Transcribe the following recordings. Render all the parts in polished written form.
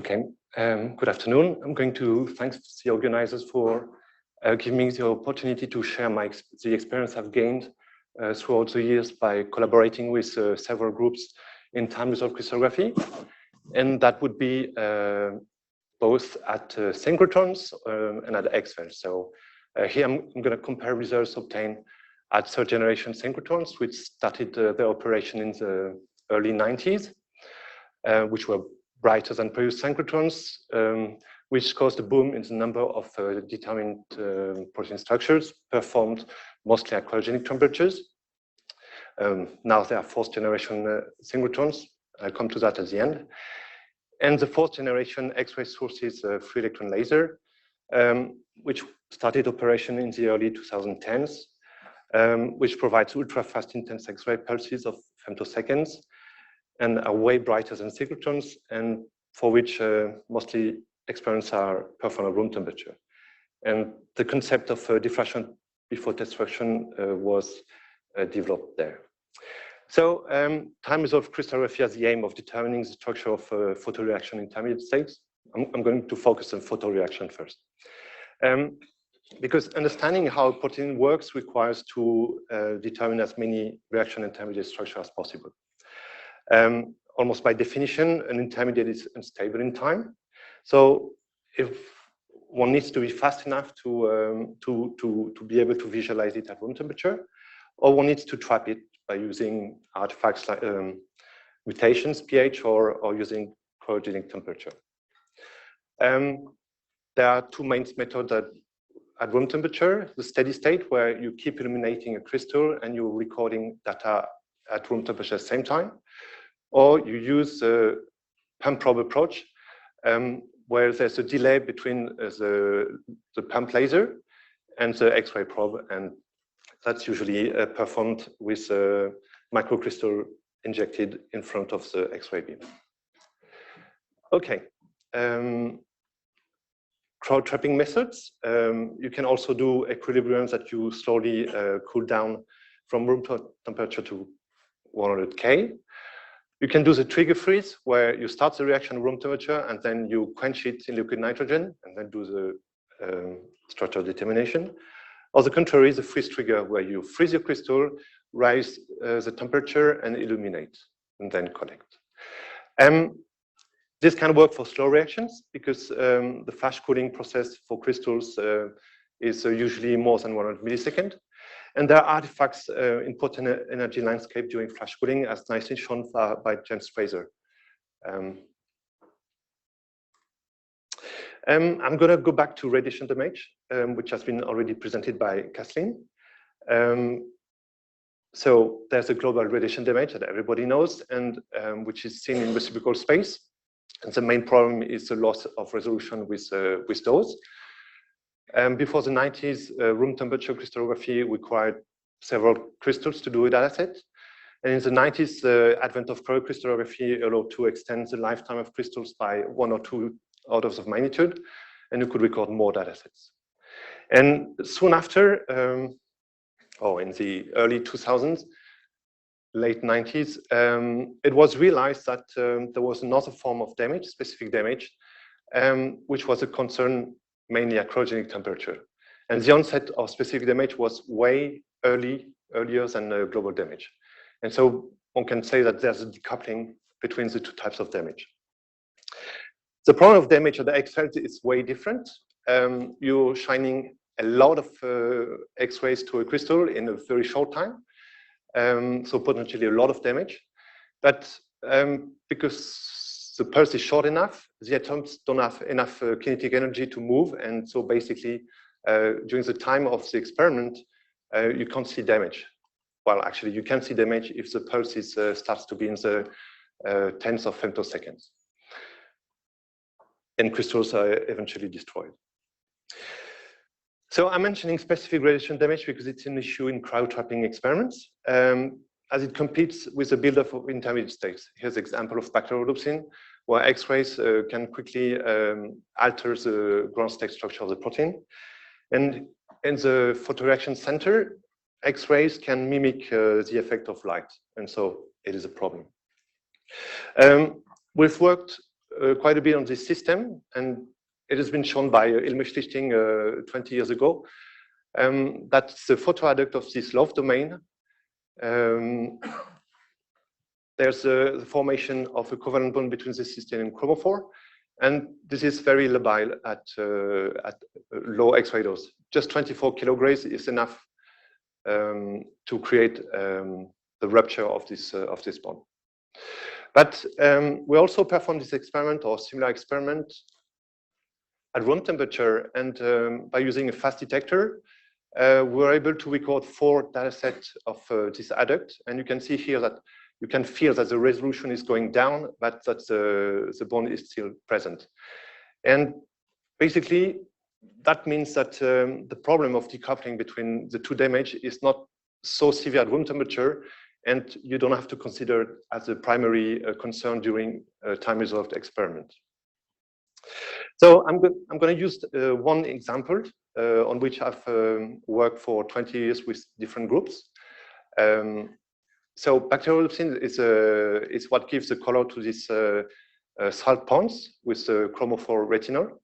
Okay, good afternoon. I'm going to thank the organizers for giving me the opportunity to share the experience I've gained throughout the years by collaborating with several groups in time-resolved crystallography. And that would be both at synchrotrons and at XFEL. So here I'm going to compare results obtained at third-generation synchrotrons, which started their operation in the early 90s, which were brighter than previous synchrotrons, which caused a boom in the number of determined protein structures performed mostly at cryogenic temperatures. Now there are fourth-generation synchrotrons. I'll come to that at the end. And the fourth-generation X-ray sources free electron laser, which started operation in the early 2010s, which provides ultra-fast intense X-ray pulses of femtoseconds, and are way brighter than synchrotrons, and for which mostly experiments are performed at room temperature. And the concept of diffraction before destruction was developed there. So time-resolved crystallography has the aim of determining the structure of photoreaction intermediate states. I'm going to focus on photoreaction first. Because understanding how a protein works requires to determine as many reaction intermediate structures as possible. Almost by definition, an intermediate is unstable in time. So if one needs to be fast enough to be able to visualize it at room temperature, or one needs to trap it by using artifacts like mutations, pH, or using cryogenic temperature. There are two main methods at room temperature: the steady state, where you keep illuminating a crystal and you're recording data at room temperature at the same time, or you use a pump probe approach, where there's a delay between the pump laser and the X-ray probe, and that's usually performed with a microcrystal injected in front of the X-ray beam. Okay. Crowd trapping methods. You can also do equilibriums that you slowly cool down from room temperature to 100K. You can do the trigger freeze, where you start the reaction at room temperature and then you quench it in liquid nitrogen and then do the structure determination. Or the contrary, the freeze trigger, where you freeze your crystal, rise the temperature and illuminate, and then collect. This can work for slow reactions because the flash cooling process for crystals is usually more than 100 milliseconds. And there are artifacts in protein energy landscape during flash cooling, as nicely shown by James Fraser. I'm going to go back to radiation damage, which has been already presented by Kathleen. So there's a global radiation damage that everybody knows, and which is seen in reciprocal space. And the main problem is the loss of resolution with those. Before the 90s, room temperature crystallography required several crystals to do a data set. And in the 90s, the advent of cryocrystallography allowed to extend the lifetime of crystals by 1 or 2 orders of magnitude, and you could record more data sets. And soon after, in the early 2000s, late 90s, it was realized that there was another form of damage, specific damage, which was a concern mainly at cryogenic temperature. And the onset of specific damage was way earlier than global damage. And so one can say that there's a decoupling between the two types of damage. The problem of damage at the XFELs is way different. You're shining a lot of X-rays to a crystal in a very short time. So potentially a lot of damage. But because the pulse is short enough, the atoms don't have enough kinetic energy to move, and so basically during the time of the experiment, you can't see damage. Well, actually, you can see damage if the pulse starts to be in the tens of femtoseconds, and crystals are eventually destroyed. So I'm mentioning specific radiation damage because it's an issue in crowd trapping experiments, as it competes with the buildup of intermediate states. Here's an example of bacteriorhodopsin, where X-rays can quickly alter the ground state structure of the protein. And in the photoreaction center, X-rays can mimic the effect of light, and so it is a problem. We've worked quite a bit on this system, and it has been shown by Ilmich Lichting 20 years ago. That's the photoadduct of this love domain. There's the formation of a covalent bond between the cysteine and chromophore, and this is very labile at low X-ray dose. Just 24 kilograms is enough to create the rupture of this bond. But we also performed this experiment or similar experiment at room temperature, and by using a fast detector, we were able to record 4 data sets of this adduct, and you can see here that you can feel that the resolution is going down, but that the bond is still present. And basically, that means that the problem of decoupling between the two damage is not so severe at room temperature, and you don't have to consider it as a primary concern during a time-resolved experiment. So I'm going to use one example on which I've worked for 20 years with different groups. So bacterioleucine is what gives the color to these salt ponds with the chromophore retinol.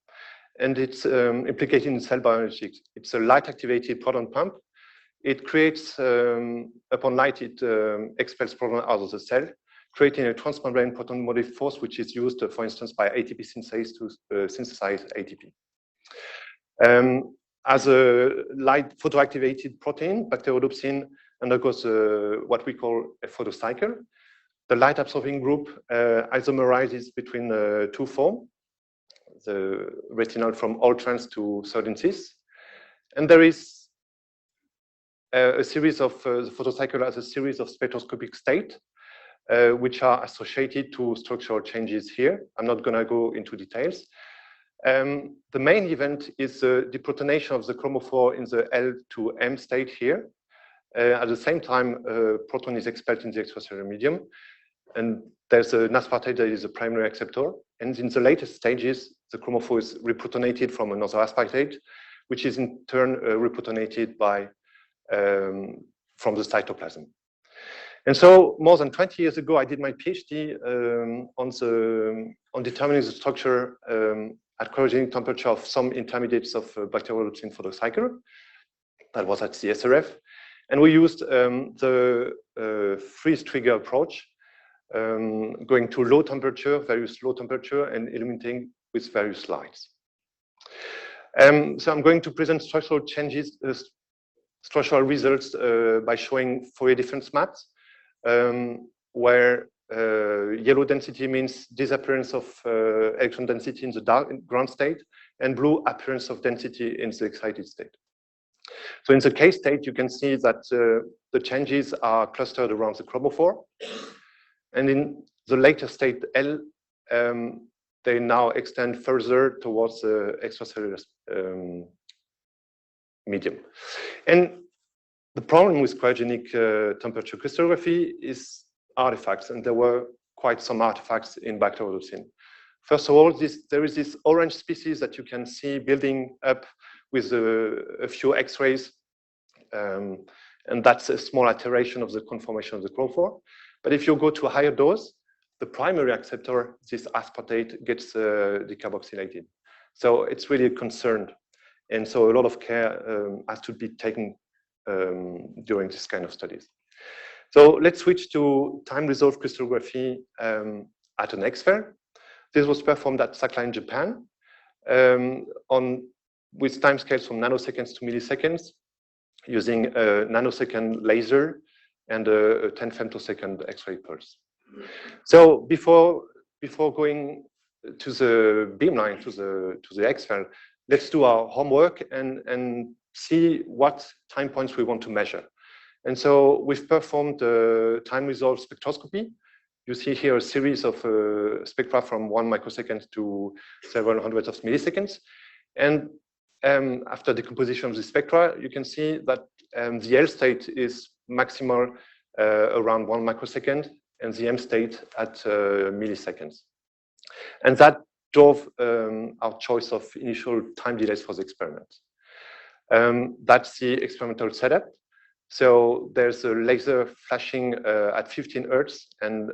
And it's implicated in cell biology. It's a light-activated proton pump. It creates, upon light, it expels proton out of the cell, creating a transmembrane proton motive force, which is used, for instance, by ATP synthase to synthesize ATP. As a light photoactivated protein, bacterioleucine undergoes what we call a photocycle. The light absorbing group isomerizes between two forms, the retinol from all trans to sodium cis. And there is a series of, the photocycle has a series of spectroscopic states, which are associated to structural changes here. I'm not going to go into details. The main event is the deprotonation of the chromophore in the L to M state here. At the same time, proton is expelled in the extracellular medium, and there's an aspartate that is a primary acceptor. And in the later stages, the chromophore is reprotonated from another aspartate, which is in turn reprotonated by from the cytoplasm. And so, more than 20 years ago, I did my PhD on determining the structure at cryogenic temperature of some intermediates of bacterioleucine photocycle. That was at the SRF. And we used the freeze trigger approach, going to low temperature, various low temperature, and illuminating with various lights. So I'm going to present structural changes, structural results by showing Fourier difference maps, where yellow density means disappearance of electron density in the dark ground state, and blue appearance of density in the excited state. So in the case state, you can see that the changes are clustered around the chromophore. And in the later state L, they now extend further towards the extracellular medium. And the problem with cryogenic temperature crystallography is artifacts, and there were quite some artifacts in bacterioleucine. First of all, there is this orange species that you can see building up with a few X-rays, and that's a small alteration of the conformation of the chromophore. But if you go to a higher dose, the primary acceptor, this aspartate, gets decarboxylated. So it's really a concern. And so a lot of care has to be taken during this kind of studies. So let's switch to time-resolved crystallography at an XFEL. This was performed at Sakla in Japan with timescales from nanoseconds to milliseconds, using a nanosecond laser and a 10 femtosecond X-ray pulse. So before going to the beamline, to the XFEL, let's do our homework and see what time points we want to measure. And so we've performed time-resolved spectroscopy. You see here a series of spectra from 1 microsecond to several hundreds of milliseconds. And after decomposition of the spectra, you can see that the L state is maximal around 1 microsecond, and the M state at milliseconds. And that drove our choice of initial time delays for the experiment. That's the experimental setup. So there's a laser flashing at 15 Hertz, and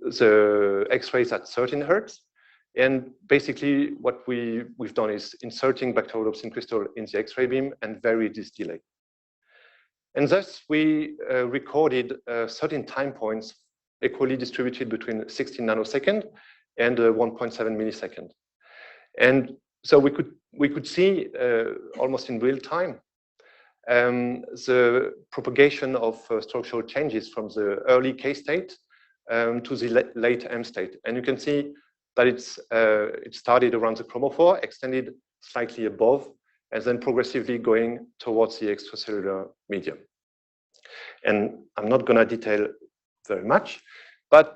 the X-rays at 13 Hertz. And basically, what we've done is inserting bacterial dopsine crystal in the X-ray beam and vary this delay. And thus, we recorded 13 time points equally distributed between 16 nanosecond and 1.7 millisecond. And so we could see almost in real time the propagation of structural changes from the early K state to the late M state. And you can see that it started around the chromophore, extended slightly above, and then progressively going towards the extracellular medium. And I'm not going to detail very much, but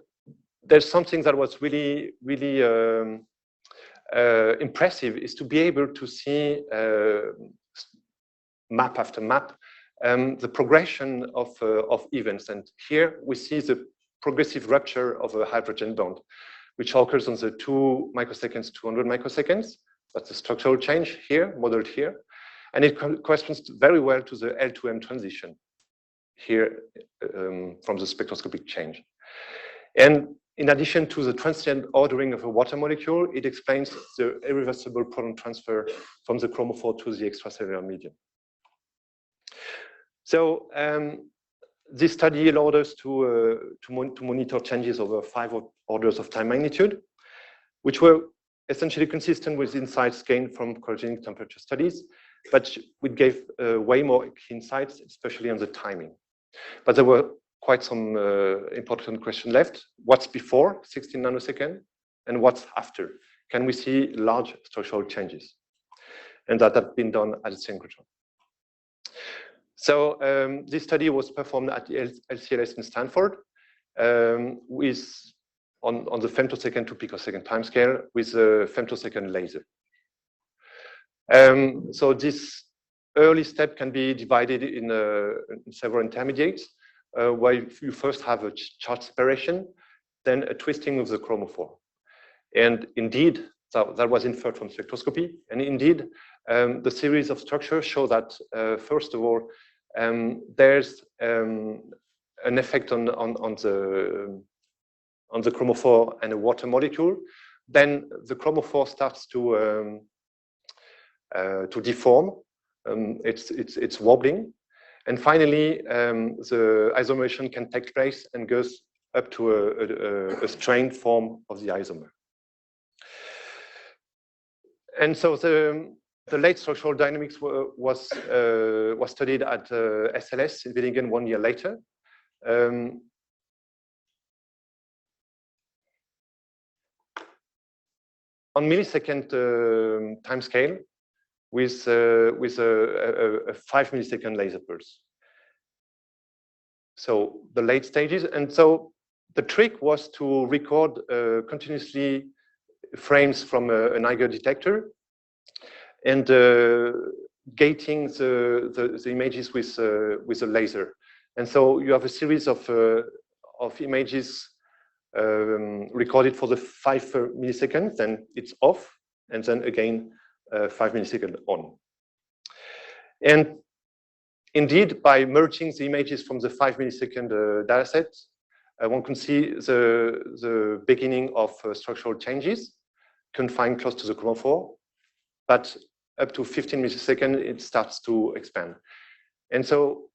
there's something that was really, really impressive is to be able to see map after map the progression of events. And here we see the progressive rupture of a hydrogen bond, which occurs on the 2 microseconds, 200 microseconds. That's the structural change here, modeled here. And it corresponds very well to the L2M transition here from the spectroscopic change. And in addition to the transient ordering of a water molecule, it explains the irreversible proton transfer from the chromophore to the extracellular medium. So this study allowed us to monitor changes over 5 orders of time magnitude, which were essentially consistent with insights gained from cryogenic temperature studies, but it gave way more insights, especially on the timing. But there were quite some important questions left. What's before 16 nanosecond and what's after? Can we see large structural changes? And that had been done at the synchrotron. So this study was performed at the LCLS in Stanford on the femtosecond to picosecond timescale with a femtosecond laser. So this early step can be divided in several intermediates, where you first have a charge separation, then a twisting of the chromophore. And indeed, that was inferred from spectroscopy. And indeed, the series of structures show that, first of all, there's an effect on the chromophore and a water molecule. Then the chromophore starts to deform. It's wobbling. And finally, the isomerization can take place and goes up to a strained form of the isomer. And so the late structural dynamics was studied at SLS in Willingen 1 year later. On millisecond time scale with a 5 millisecond laser pulse. So the late stages. And so the trick was to record continuously frames from an Eiger detector and gating the images with a laser. And so you have a series of images recorded for the 5 milliseconds, then it's off, and then again 5 milliseconds on. And indeed, by merging the images from the 5 millisecond dataset, one can see the beginning of structural changes confined close to the chromophore, but up to 15 milliseconds, it starts to expand. And so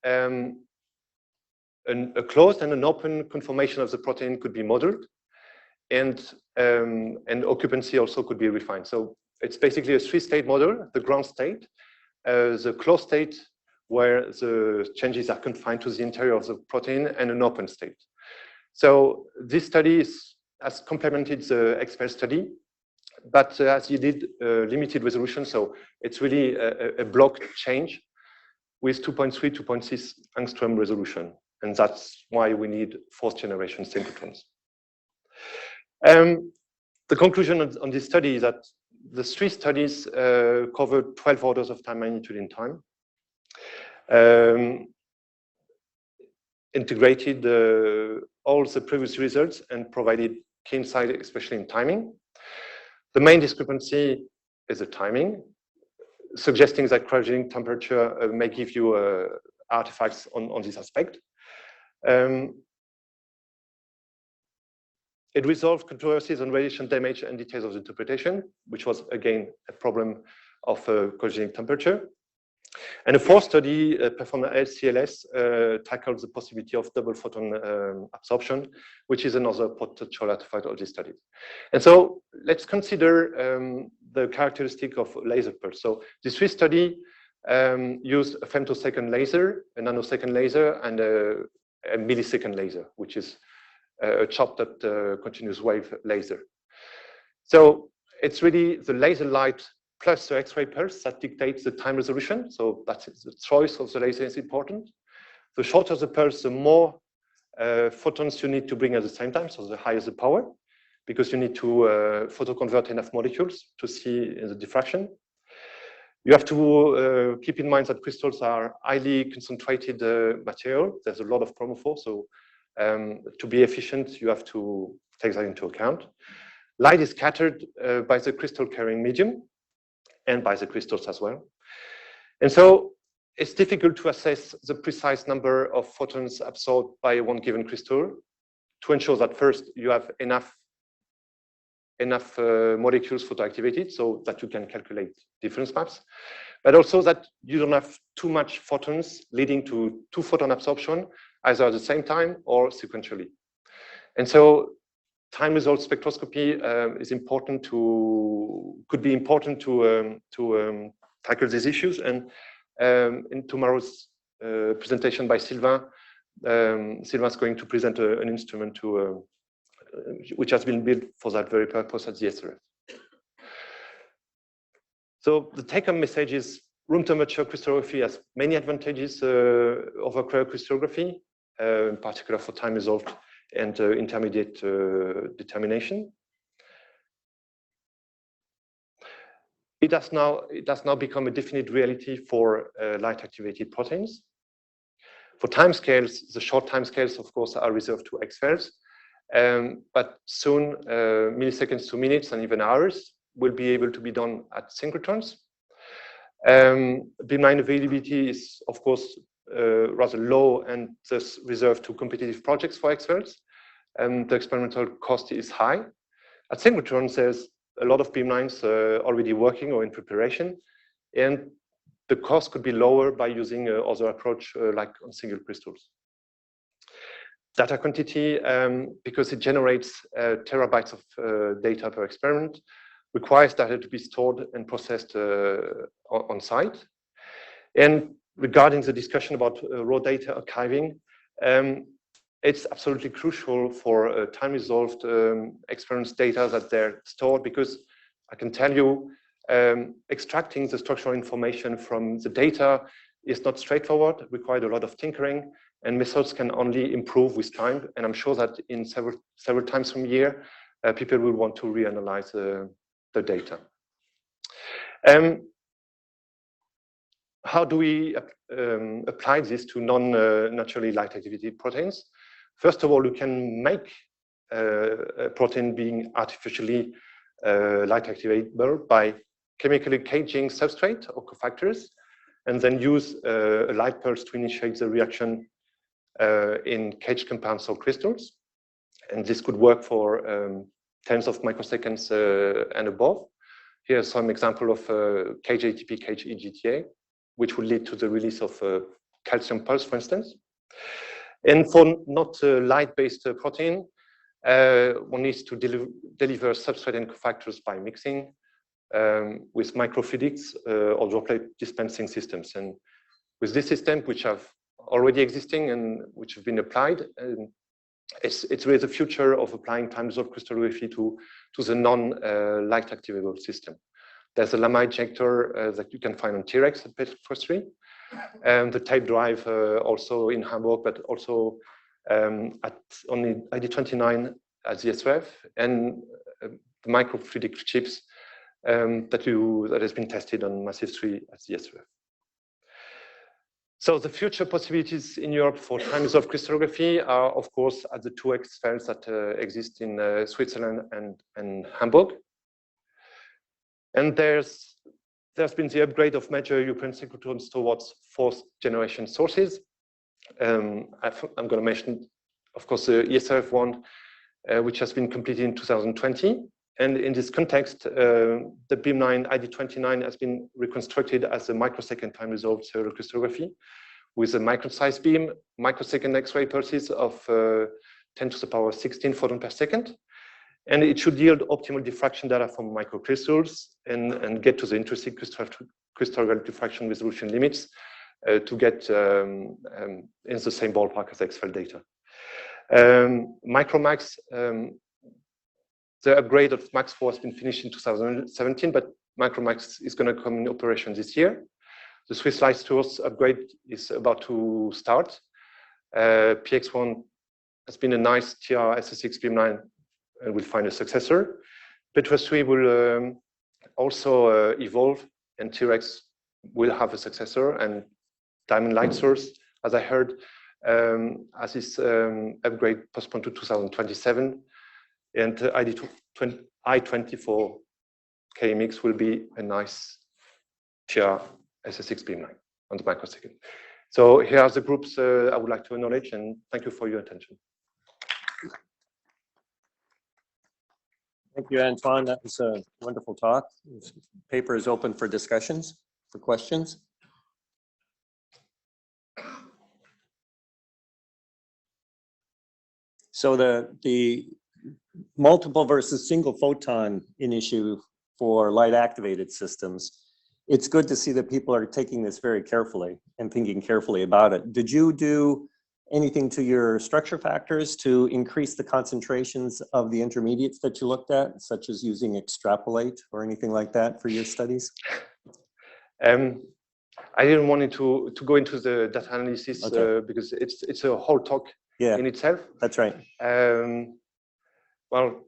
a closed and an open conformation of the protein could be modeled, and occupancy also could be refined. So it's basically a 3-state model: the ground state, the closed state where the changes are confined to the interior of the protein, and an open state. So this study has complemented the XFEL study, but as you did limited resolution, so it's really a block change with 2.3, 2.6 angstrom resolution. And that's why we need 4th generation synchrotrons. The conclusion on this study is that the 3 studies covered 12 orders of time magnitude in time, integrated all the previous results and provided key insight, especially in timing. The main discrepancy is the timing, suggesting that cryogenic temperature may give you artifacts on this aspect. It resolved controversies on radiation damage and details of the interpretation, which was, again, a problem of cogenic temperature. And a fourth study performed at LCLS tackled the possibility of double photon absorption, which is another potential artifact of this study. And so let's consider the characteristic of laser pulse. So this three study used a femtosecond laser, a nanosecond laser, and a millisecond laser, which is a chopped up continuous wave laser. So it's really the laser light plus the X-ray pulse that dictates the time resolution. So that's the choice of the laser is important. The shorter the pulse, the more photons you need to bring at the same time, so the higher the power, because you need to photoconvert enough molecules to see the diffraction. You have to keep in mind that crystals are highly concentrated material. There's a lot of chromophore, so to be efficient, you have to take that into account. Light is scattered by the crystal carrying medium and by the crystals as well. And so it's difficult to assess the precise number of photons absorbed by one given crystal to ensure that first you have enough molecules photoactivated so that you can calculate difference maps, but also that you don't have too much photons leading to two photon absorption either at the same time or sequentially. And so time resolved spectroscopy is important could be important to tackle these issues. And in tomorrow's presentation by Sylvain, Sylvain's going to present an instrument which has been built for that very purpose at the SRF. So the take-home message is room temperature crystallography has many advantages over cryocrystallography, in particular for time resolved and intermediate determination. It has now become a definite reality for light-activated proteins. For timescales, the short timescales, of course, are reserved to XFELs, but soon milliseconds to minutes and even hours will be able to be done at synchrotrons. Beamline availability is, of course, rather low and thus reserved to competitive projects for XFELs. The experimental cost is high. At synchrotrons, there's a lot of beamlines already working or in preparation, and the cost could be lower by using other approach like on single crystals. Data quantity, because it generates terabytes of data per experiment, requires data to be stored and processed on site. And regarding the discussion about raw data archiving, it's absolutely crucial for time-resolved experiments data that they're stored, because I can tell you, extracting the structural information from the data is not straightforward, required a lot of tinkering, and methods can only improve with time. And I'm sure that in several times from year, people will want to reanalyze the data. How do we apply this to non-naturally light-activated proteins? First of all, you can make a protein being artificially light-activatable by chemically caging substrate or cofactors, and then use a light pulse to initiate the reaction in caged compounds or crystals. And this could work for tens of microseconds and above. Here's some example of cage ATP, cage EGTA, which would lead to the release of calcium pulse, for instance. And for not light-based protein, one needs to deliver substrate and cofactors by mixing with microfluidics or droplet dispensing systems. And with this system, which have already existing and which have been applied, it's really the future of applying time-resolved crystallography to the non-light activable system. There's a Lama ejector that you can find on T-Rex at Pet Forestry, and the tape drive also in Hamburg, but also on the ID29 at the SRF, and the microfluidic chips that has been tested on Massive 3 at the SRF. So the future possibilities in Europe for time-resolved crystallography are, of course, at the two XFELs that exist in Switzerland and Hamburg. And there's been the upgrade of major European synchrotrons towards fourth generation sources. I'm going to mention, of course, the ESRF one, which has been completed in 2020. And in this context, the beam9 ID29 has been reconstructed as a microsecond time-resolved serial crystallography with a micron-sized beam, microsecond X-ray pulses of 10 to the power 16 photon per second. And it should yield optimal diffraction data from microcrystals and get to the intrinsic crystallographic diffraction resolution limits to get in the same ballpark as XFEL data. Micromax, the upgrade of Max 4 has been finished in 2017, but Micromax is going to come in operation this year. The Swiss Light Source upgrade is about to start. PX1 has been a nice TR-SSX beam9 and will find a successor. Petra 3 will also evolve, and T-Rex will have a successor, and Diamond Light Source, as I heard, as this upgrade postponed to 2027, and I20 for KMX will be a nice TR-SSX beam9 on the microsecond. So here are the groups I would like to acknowledge, and thank you for your attention. Thank you, Antoine. That was a wonderful talk. This paper is open for discussions, for questions. So the multiple versus single photon issue for light activated systems, it's good to see that people are taking this very carefully and thinking carefully about it. Did you do anything to your structure factors to increase the concentrations of the intermediates that you looked at, such as using extrapolate or anything like that for your studies? I didn't want to go into the data analysis because it's a whole talk in itself. That's right. Well,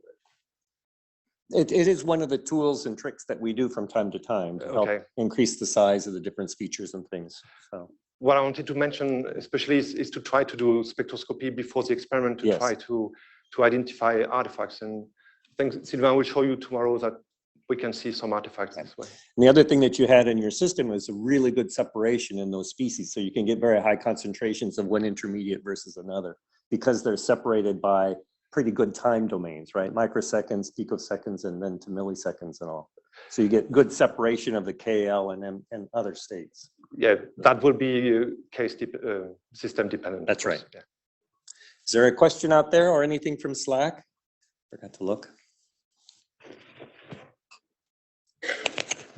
it is one of the tools and tricks that we do from time to time to help increase the size of the different features and things. So what I wanted to mention especially is to try to do spectroscopy before the experiment to try to identify artifacts. And I think Sylvain will show you tomorrow that we can see some artifacts this way. And the other thing that you had in your system was a really good separation in those species. So you can get very high concentrations of one intermediate versus another because they're separated by pretty good time domains, right? Microseconds, picoseconds, and then to milliseconds and all. So you get good separation of the KL and other states. Yeah, that will be case system dependent. That's right. Yeah. Is there a question out there or anything from Slack? Forgot to look.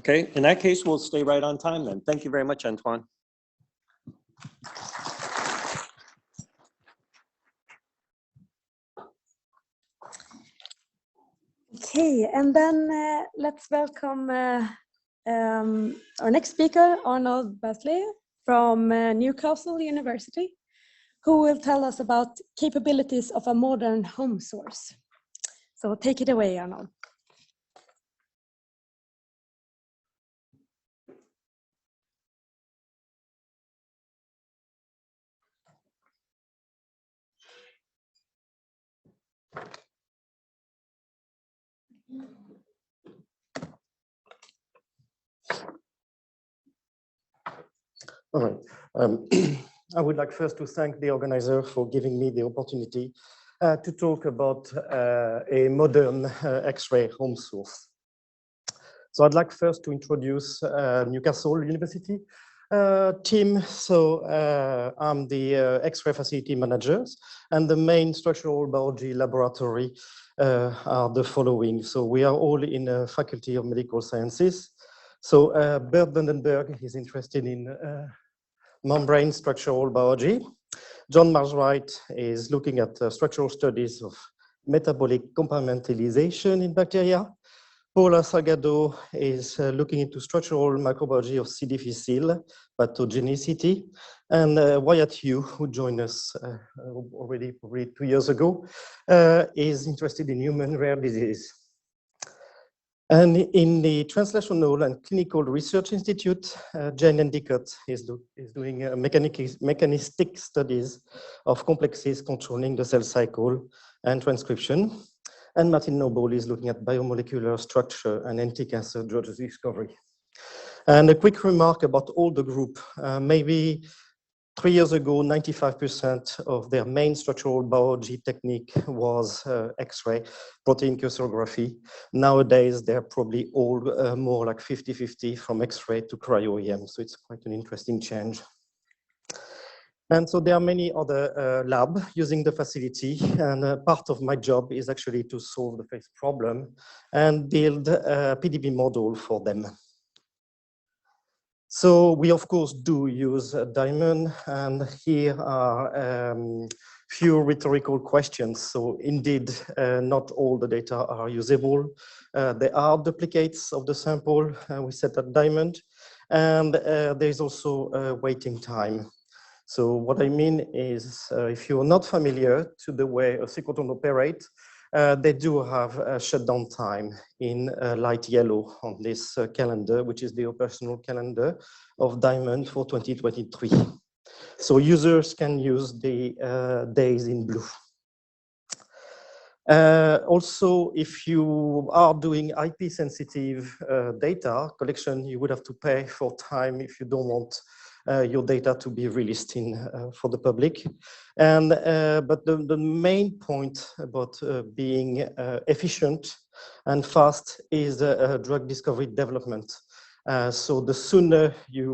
Okay, in that case, we'll stay right on time then. Thank you very much, Antoine. Okay, and then let's welcome our next speaker, Arnold Basley from Newcastle University, who will tell us about capabilities of a modern home source. So take it away, Arnold. All right. I would like first to thank the organizer for giving me the opportunity to talk about a modern X-ray home source. So I'd like first to introduce Newcastle University team. So I'm the X-ray facility managers, and the main structural biology laboratory are the following. So we are all in the Faculty of Medical Sciences. So Bert Vandenberg is interested in membrane structural biology. John Marswright is looking at structural studies of metabolic compartmentalization in bacteria. Paula Salgado is looking into structural microbiology of C. difficile pathogenicity. And Royant, who joined us already probably 2 years ago, is interested in human rare disease. And in the Translational and Clinical Research Institute, Jane Endicott is doing mechanistic studies of complexes controlling the cell cycle and transcription. And Martin Noble is looking at biomolecular structure and anti-cancer drug discovery. And a quick remark about all the group. Maybe 3 years ago, 95% of their main structural biology technique was X-ray, protein crystallography. Nowadays, they're probably all more like 50-50 from X-ray to cryo-EM. So it's quite an interesting change. And so there are many other labs using the facility, and part of my job is actually to solve the phase problem and build a PDB model for them. So we, of course, do use a diamond, and here are few rhetorical questions. So indeed, not all the data are usable. There are duplicates of the sample we set at diamond, and there's also a waiting time. So what I mean is, if you're not familiar to the way a synchrotron operates, they do have a shutdown time in light yellow on this calendar, which is the operational calendar of Diamond for 2023. So users can use the days in blue. Also, if you are doing IP sensitive data collection, you would have to pay for time if you don't want your data to be released for the public. And but the main point about being efficient and fast is drug discovery development. So the sooner you